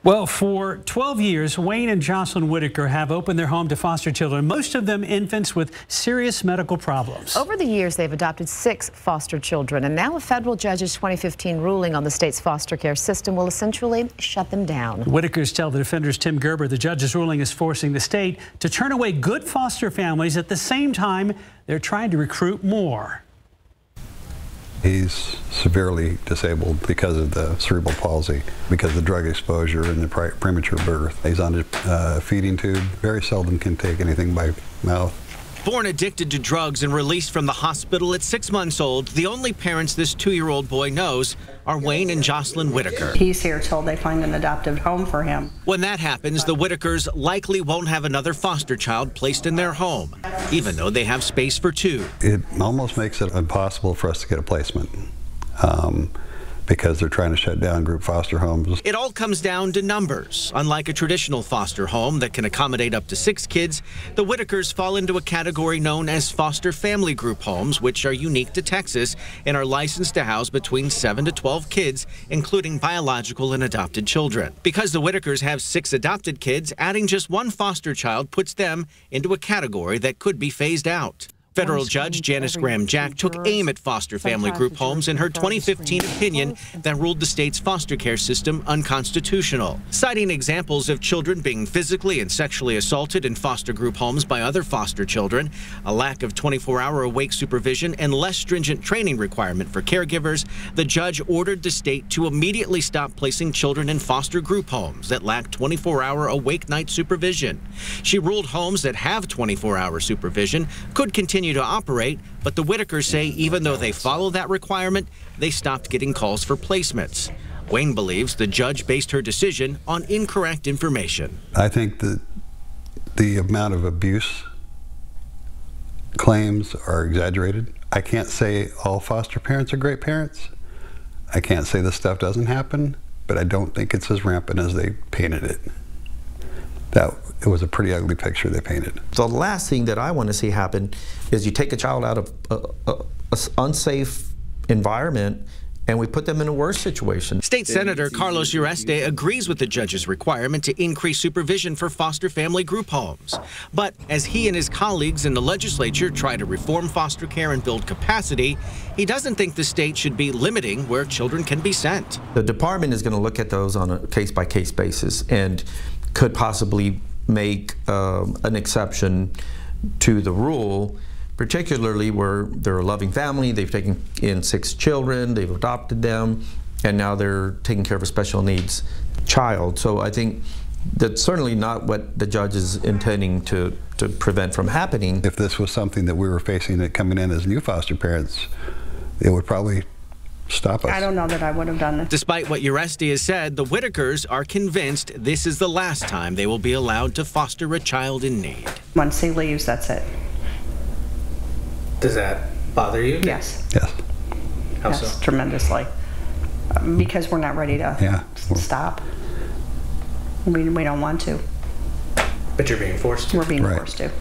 Well, for 12 years, Wayne and Jocelyn Whitaker have opened their home to foster children, most of them infants with serious medical problems. Over the years, they've adopted 6 foster children, and now a federal judge's 2015 ruling on the state's foster care system will essentially shut them down. The Whitakers tell the defenders Tim Gerber the judge's ruling is forcing the state to turn away good foster families. At the same time, they're trying to recruit more. He's severely disabled because of the cerebral palsy, because of the drug exposure and the premature birth. He's on a feeding tube, very seldom can take anything by mouth. Born addicted to drugs and released from the hospital at 6 months old, the only parents this 2-year-old boy knows are Wayne and Jocelyn Whitaker. He's here till they find an adoptive home for him. When that happens, the Whitakers likely won't have another foster child placed in their home, even though they have space for 2. It almost makes it impossible for us to get a placement. Because they're trying to shut down group foster homes. It all comes down to numbers. Unlike a traditional foster home that can accommodate up to 6 kids, the Whitakers fall into a category known as foster family group homes, which are unique to Texas and are licensed to house between 7 to 12 kids, including biological and adopted children. Because the Whitakers have 6 adopted kids, adding just 1 foster child puts them into a category that could be phased out. Federal Judge Janice Graham-Jack took aim at foster family group homes in her 2015 opinion that ruled the state's foster care system unconstitutional, citing examples of children being physically and sexually assaulted in foster group homes by other foster children, a lack of 24-hour awake supervision, and less stringent training requirement for caregivers. The judge ordered the state to immediately stop placing children in foster group homes that lack 24-hour awake night supervision. She ruled homes that have 24-hour supervision could continue to operate, but the Whitakers say even though they follow that requirement, they stopped getting calls for placements. Wayne believes the judge based her decision on incorrect information. I think that the amount of abuse claims are exaggerated. I can't say all foster parents are great parents. I can't say this stuff doesn't happen, but I don't think it's as rampant as they painted it. It was a pretty ugly picture they painted. The last thing that I want to see happen is you take a child out of an unsafe environment and we put them in a worse situation. State Senator Carlos Ureste agrees with the judge's requirement to increase supervision for foster family group homes. But as he and his colleagues in the legislature try to reform foster care and build capacity, he doesn't think the state should be limiting where children can be sent. The department is going to look at those on a case-by-case basis and could possibly make an exception to the rule, particularly where they're a loving family, they've taken in 6 children, they've adopted them, and now they're taking care of a special needs child. So I think that's certainly not what the judge is intending to prevent from happening. If this was something that we were facing that coming in as new foster parents, it would probably stop us. I don't know that I would have done it. Despite what Ureste has said, the Whitakers are convinced this is the last time they will be allowed to foster a child in need. Once he leaves, that's it. Does that bother you? Yes. Yes. How yes, so? Tremendously. Because we're not ready to stop. We don't want to. But you're being forced to? We're being forced to.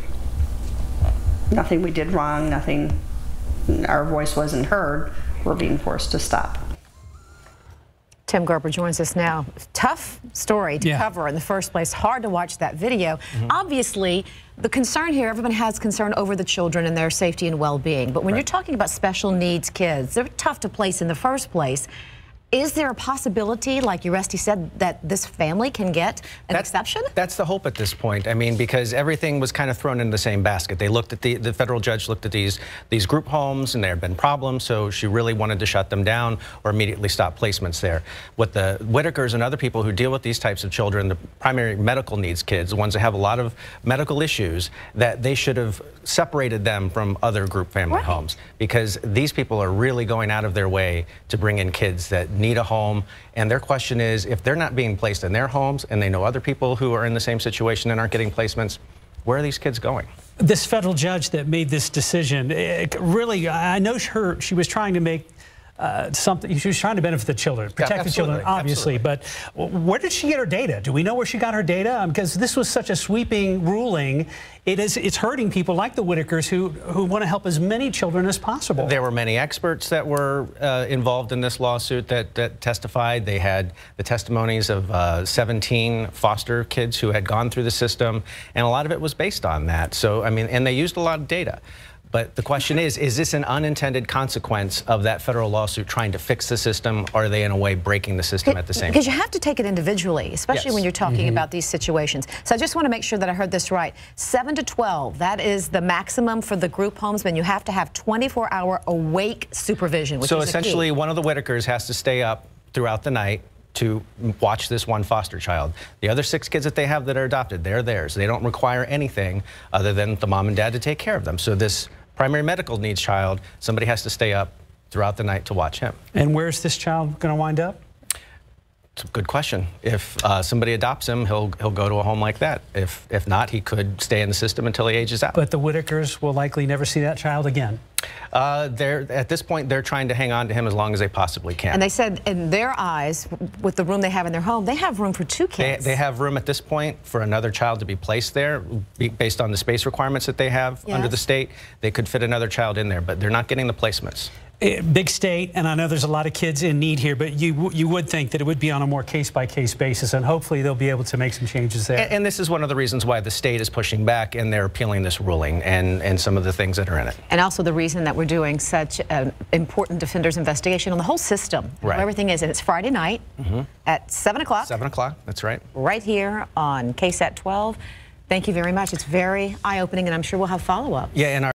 Nothing we did wrong, nothing, our voice wasn't heard. We're being forced to stop. Tim Gerber joins us now. Tough story to cover in the first place. Hard to watch that video. Obviously, the concern here, everyone has concern over the children and their safety and well-being. But when you're talking about special needs kids, they're tough to place in the first place. Is there a possibility, like Ureste said, that this family can get an exception? That's the hope at this point. I mean, because everything was kind of thrown into the same basket. They looked at the federal judge looked at these group homes, and there had been problems, so she really wanted to shut them down or immediately stop placements there. What the Whitakers and other people who deal with these types of children, the primary medical needs kids, the ones that have a lot of medical issues, that they should have separated them from other group family homes, because these people are really going out of their way to bring in kids that need a home, and their question is, if they're not being placed in their homes and they know other people who are in the same situation and aren't getting placements, where are these kids going? This federal judge that made this decision, really, I know she was trying to make something. She was trying to benefit the children, protect the children, obviously. But where did she get her data? Do we know where she got her data? Because this was such a sweeping ruling. It's hurting people like the Whitakers who want to help as many children as possible. There were many experts that were involved in this lawsuit that testified. They had the testimonies of 17 foster kids who had gone through the system, and a lot of it was based on that. So, I mean, and they used a lot of data. But the question is this an unintended consequence of that federal lawsuit trying to fix the system, or are they in a way breaking the system at the same time? Because you have to take it individually, especially when you're talking about these situations. So I just want to make sure that I heard this right. 7 to 12, that is the maximum for the group homes, but you have to have 24-hour awake supervision, which is so essentially one of the Whitakers has to stay up throughout the night to watch this one foster child. The other 6 kids that they have that are adopted, they're theirs. They don't require anything other than the mom and dad to take care of them. So this primary medical needs child, somebody has to stay up throughout the night to watch him. And where's this child going to wind up? It's a good question. If somebody adopts him, he'll go to a home like that. If not, he could stay in the system until he ages out. But the Whitakers will likely never see that child again. At this point, they're trying to hang on to him as long as they possibly can. And they said in their eyes, with the room they have in their home, they have room for 2 kids. They have room at this point for another child to be placed there. Based on the space requirements that they have under the state, they could fit another child in there, but they're not getting the placements. Big state, and I know there's a lot of kids in need here, but you would think that it would be on a more case-by-case basis, and hopefully they'll be able to make some changes there. And this is one of the reasons why the state is pushing back, and they're appealing this ruling and some of the things that are in it. And also the reason that we're doing such an important defender's investigation on the whole system, right. Everything is, and it's Friday night at 7 o'clock. 7 o'clock, that's right. Right here on KSAT 12. Thank you very much. It's very eye-opening, and I'm sure we'll have follow-up. Yeah, and